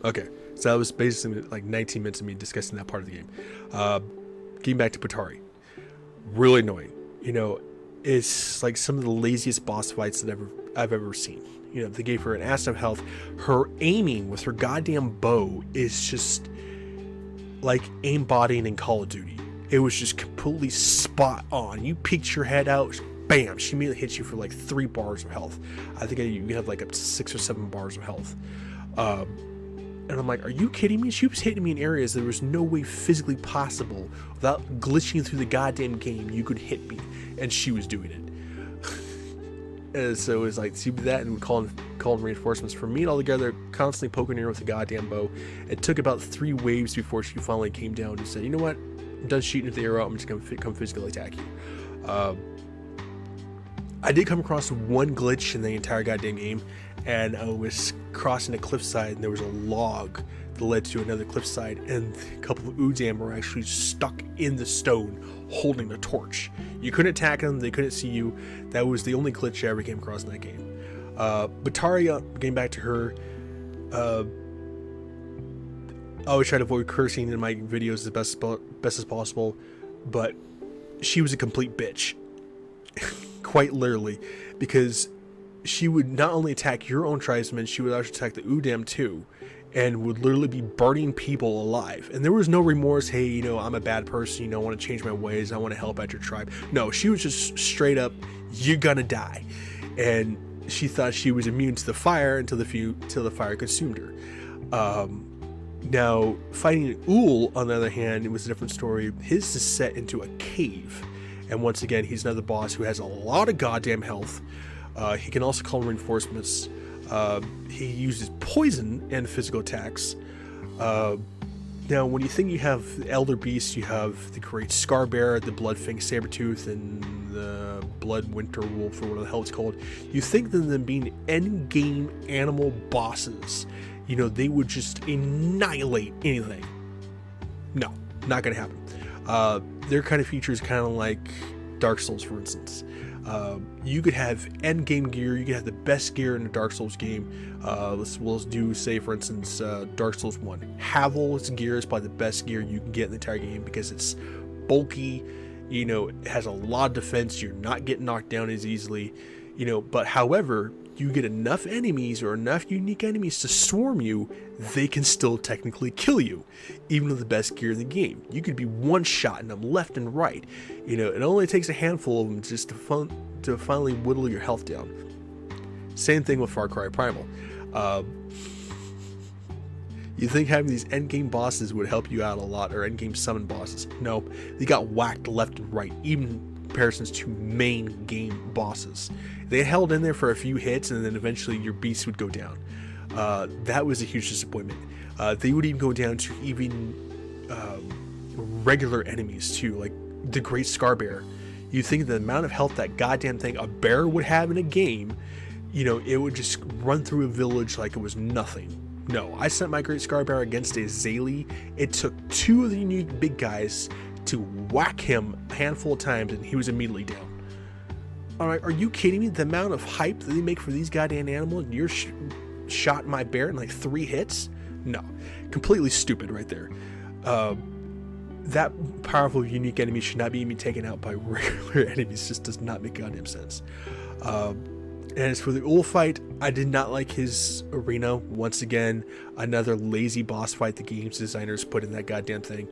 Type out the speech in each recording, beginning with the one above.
Okay, so that was basically like 19 minutes of me discussing that part of the game. Getting back to Patari, really annoying. You know, it's like some of the laziest boss fights that I've ever seen. You know, they gave her an ass of health. Her aiming with her goddamn bow is just like aimbotting in Call of Duty. It was just completely spot on. You peeked your head out, bam, she immediately hits you for like 3 bars of health. I think you have like up to 6 or 7 bars of health. And I'm like, are you kidding me? She was hitting me in areas there was no way physically possible without glitching through the goddamn game you could hit me, and she was doing it. And so it was like, see that and calling reinforcements for me altogether, constantly poking her with the goddamn bow. It took about 3 waves before she finally came down and said, you know what, I'm done shooting at the arrow, I'm just gonna come physically attack you. I did come across one glitch in the entire goddamn game, and I was crossing a cliffside, and there was a log that led to another cliffside, and a couple of Udam were actually stuck in the stone holding a torch. You couldn't attack them, they couldn't see you. That was the only glitch I ever came across in that game. Bataria, getting back to her, I always try to avoid cursing in my videos as best as possible, but she was a complete bitch. Quite literally, because she would not only attack your own tribesmen, she would actually attack the Udam too, and would literally be burning people alive. And there was no remorse, hey, you know, I'm a bad person, you know, I want to change my ways, I want to help out your tribe. No, she was just straight up, you're gonna die. And she thought she was immune to the fire until the fire consumed her. Now, fighting Ul, on the other hand, it was a different story. His is set into a cave. And once again, he's another boss who has a lot of goddamn health. He can also call reinforcements. He uses poison and physical attacks. Now, when you think you have the Elder Beast, you have the Great Scarbear, the Bloodfang Sabretooth, and the Blood Winter Wolf, or whatever the hell it's called. You think of them being endgame animal bosses. You know, they would just annihilate anything. No, not gonna happen. Their kind of feature is kind of like Dark Souls, for instance. You could have end game gear, you could have the best gear in a Dark Souls game. Let's do, say, for instance, Dark Souls 1. Havel's gear is probably the best gear you can get in the entire game because it's bulky, you know, it has a lot of defense, you're not getting knocked down as easily, you know, but however, you get enough enemies or enough unique enemies to swarm you, they can still technically kill you, even with the best gear in the game. You could be one-shotting them left and right. You know, it only takes a handful of them just to finally whittle your health down. Same thing with Far Cry Primal. You think having these endgame bosses would help you out a lot, or endgame summon bosses? No, they got whacked left and right, even comparisons to main game bosses. They held in there for a few hits, and then eventually your beast would go down. That was a huge disappointment. They would even go down to even regular enemies too, like the Great Scarbear. You think the amount of health that goddamn thing, a bear, would have in a game, you know, it would just run through a village like it was nothing. No, I sent my Great Scarbear against a Zaylee. It took 2 of the unique big guys to whack him a handful of times, and he was immediately down. Alright, are you kidding me? The amount of hype that they make for these goddamn animals, and you're shot my bear in like 3 hits? No, completely stupid right there. That powerful unique enemy should not be even taken out by regular enemies. Just does not make goddamn sense. And as for the Ul fight, I did not like his arena. Once again, another lazy boss fight the game's designers put in that goddamn thing.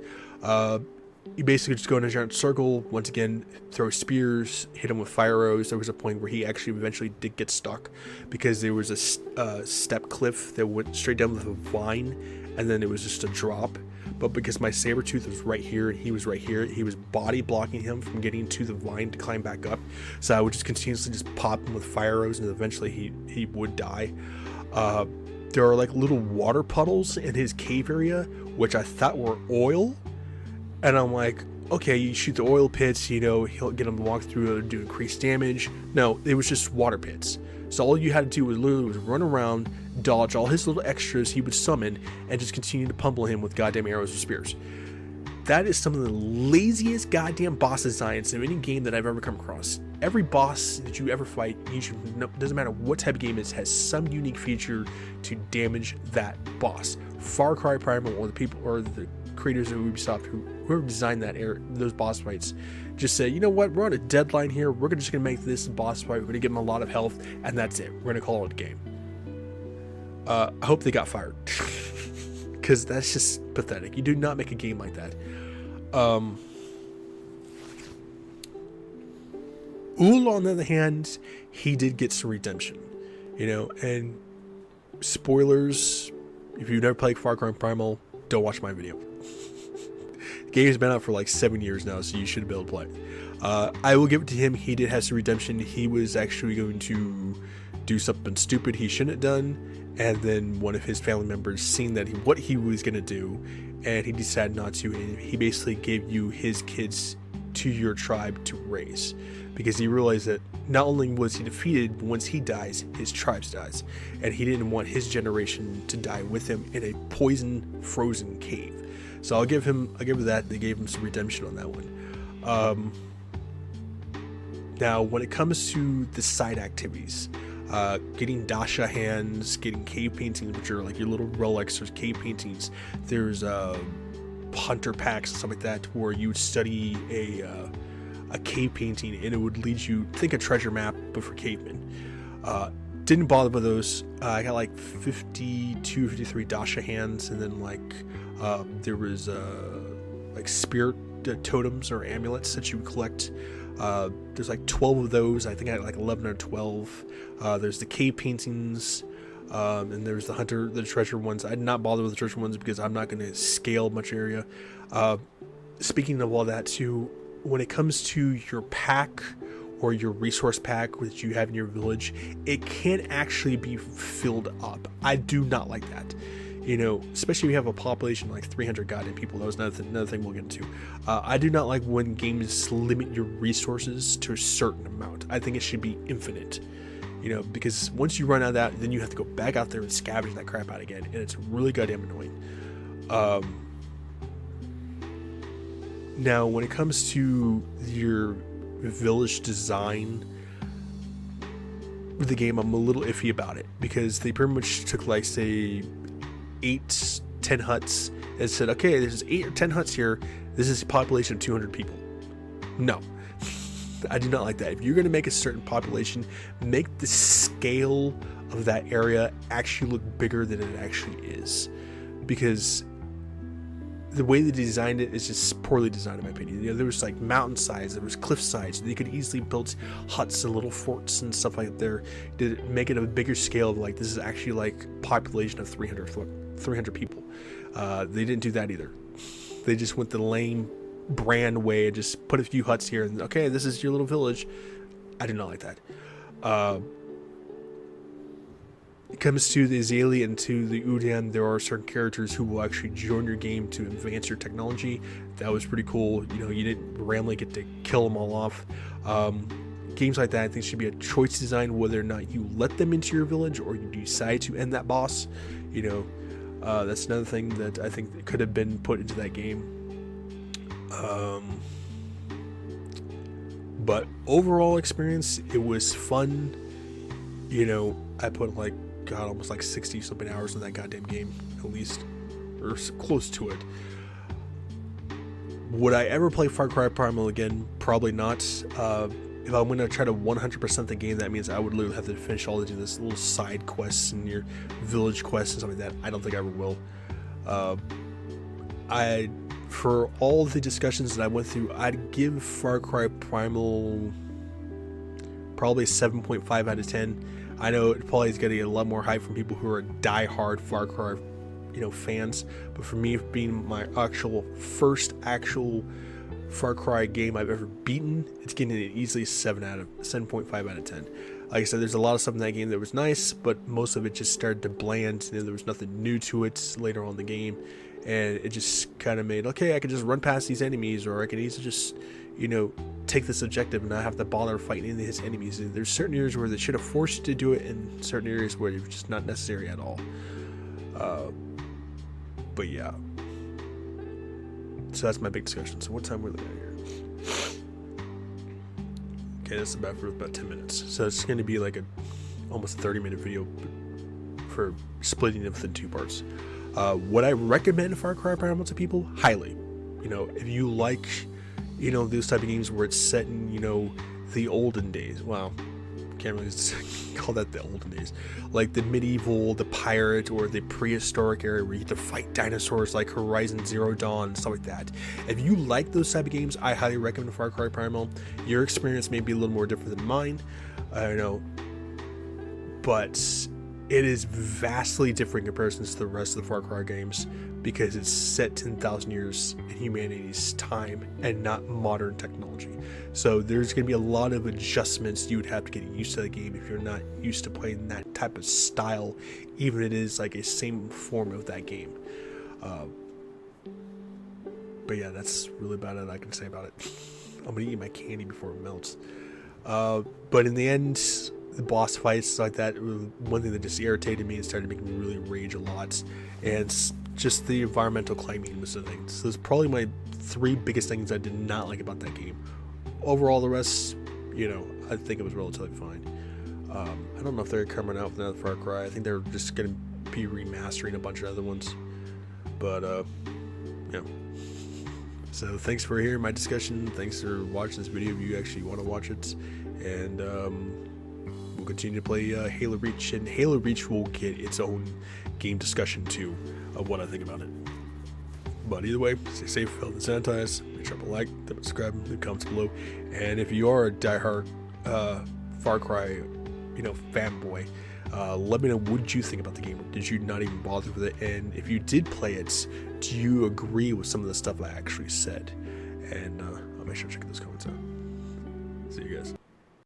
You basically just go in a giant circle, once again, throw spears, hit him with fire arrows. There was a point where he actually eventually did get stuck because there was a step cliff that went straight down with a vine, and then it was just a drop. But because my Sabretooth was right here and he was right here, he was body blocking him from getting to the vine to climb back up. So I would just continuously just pop him with fire arrows, and eventually he would die. There are like little water puddles in his cave area, which I thought were oil. And I'm like, okay, you shoot the oil pits, you know, he'll get him to walk through and do increased damage. No, it was just water pits. So all you had to do was literally run around, dodge all his little extras he would summon, and just continue to pummel him with goddamn arrows or spears. That is some of the laziest goddamn boss designs in any game that I've ever come across. Every boss that you ever fight, you should know, doesn't matter what type of game it is, has some unique feature to damage that boss. Far Cry Primal or the people or the creators of Ubisoft, whoever designed those boss fights, just say, you know what, we're on a deadline here. We're just gonna make this boss fight. We're gonna give them a lot of health, and that's it. We're gonna call it a game. I hope they got fired, because that's just pathetic. You do not make a game like that. Ul, on the other hand, he did get some redemption, and spoilers, if you've never played Far Cry Primal, don't watch my video. The game's been out for like 7 years now, so you should be able to play it. I will give it to him. He did have some redemption. He was actually going to do something stupid he shouldn't have done, and then one of his family members seen that what he was going to do, and he decided not to, and he basically gave you his kids to your tribe to raise, because he realized that not only was he defeated, but once he dies, his tribe dies, and he didn't want his generation to die with him in a poison frozen cave. So I'll give him that. They gave him some redemption on that one. Now when it comes to the side activities, getting Dasha hands, getting cave paintings, which are like your little relics. There's cave paintings. There's hunter packs and stuff like that, where you would study a cave painting and it would lead you, think a treasure map, but for cavemen. Didn't bother with those. I got like 52, 53 Dasha hands, and then there was like spirit totems or amulets that you would collect. There's like 12 of those. I think I had like 11 or 12. There's the cave paintings, and there's the treasure ones. I did not bother with the treasure ones because I'm not going to scale much area. Speaking of all that too, when it comes to your pack or your resource pack that you have in your village, it can actually be filled up. I do not like that. Especially if you have a population like 300 goddamn people. That was another thing we'll get into. I do not like when games limit your resources to a certain amount. I think it should be infinite. Because once you run out of that, then you have to go back out there and scavenge that crap out again, and it's really goddamn annoying. Now, when it comes to your village design with the game, I'm a little iffy about it, because they pretty much took, like, say, 8-10 huts and said, okay, there's 8 or 10 huts here. This is a population of 200 people. No. I do not like that. If you're going to make a certain population, make the scale of that area actually look bigger than it actually is, because the way they designed it is just poorly designed, in my opinion. There was like mountain sides, there was cliff sides. They could easily build huts and little forts and stuff like that there to make it a bigger scale of like, this is actually like population of 300 people. They didn't do that either. They just went the lame brand way and just put a few huts here and okay, this is your little village. I do not like that. It comes to the Azalea and to the Udan, there are certain characters who will actually join your game to advance your technology. That was pretty cool. You didn't randomly get to kill them all off. Games like that, I think, should be a choice design, whether or not you let them into your village or you decide to end that boss. That's another thing that I think could have been put into that game. But overall experience, it was fun. I put almost like 60 something hours in that goddamn game, at least, or close to it. Would I ever play Far Cry Primal again? Probably not. If I'm going to try to 100% the game, that means I would literally have to finish all of these little side quests and your village quests and stuff like that. I don't think I ever will. For all the discussions that I went through, I'd give Far Cry Primal probably 7.5 out of 10. I know it probably is getting a lot more hype from people who are die-hard Far Cry, fans. But for me, being my first actual Far Cry game I've ever beaten, it's getting an easily 7.5 out of 10. Like I said, there's a lot of stuff in that game that was nice, but most of it just started to bland. There was nothing new to it later on in the game, and it just kind of made, okay, I can just run past these enemies, or I can easily just, take this objective and not have to bother fighting any of his enemies. And there's certain areas where they should have forced you to do it, and certain areas where it was just not necessary at all. But yeah. So that's my big discussion. So what time we're looking at here? Okay, that's about 10 minutes. So it's going to be like almost a 30-minute video for splitting it within 2 parts. Would I recommend Far Cry Primal to people? Highly. You know, if you like, you know, those type of games where it's set in, you know, the olden days. Well, can't really call that the olden days. Like the medieval, the pirate, or the prehistoric era where you get to fight dinosaurs like Horizon Zero Dawn and stuff like that. If you like those type of games, I highly recommend Far Cry Primal. Your experience may be a little more different than mine. I don't know. But it is vastly different in comparison to the rest of the Far Cry games because it's set 10,000 years in humanity's time and not modern technology. So there's going to be a lot of adjustments you would have to get used to the game if you're not used to playing that type of style, even if it is like a same form of that game. But yeah, that's really about it I can say about it. I'm going to eat my candy before it melts. But in the end, the boss fights like that, one thing that just irritated me and started making me really rage a lot, and just the environmental climbing was the thing. So it's probably my 3 biggest things I did not like about that game. Overall, the rest, you know, I think it was relatively fine. I don't know if they're coming out with another Far Cry. I think they're just going to be remastering a bunch of other ones. But, yeah. So thanks for hearing my discussion. Thanks for watching this video if you actually want to watch it. And, we'll continue to play Halo Reach, and Halo Reach will get its own game discussion too of what I think about it. But either way, stay safe, healthy, and sanitize. Make sure to like, subscribe, leave comments below. And if you are a diehard Far Cry, you know, fanboy, let me know what you think about the game. Did you not even bother with it? And if you did play it, do you agree with some of the stuff I actually said? And I'll make sure to check those comments out. See you guys.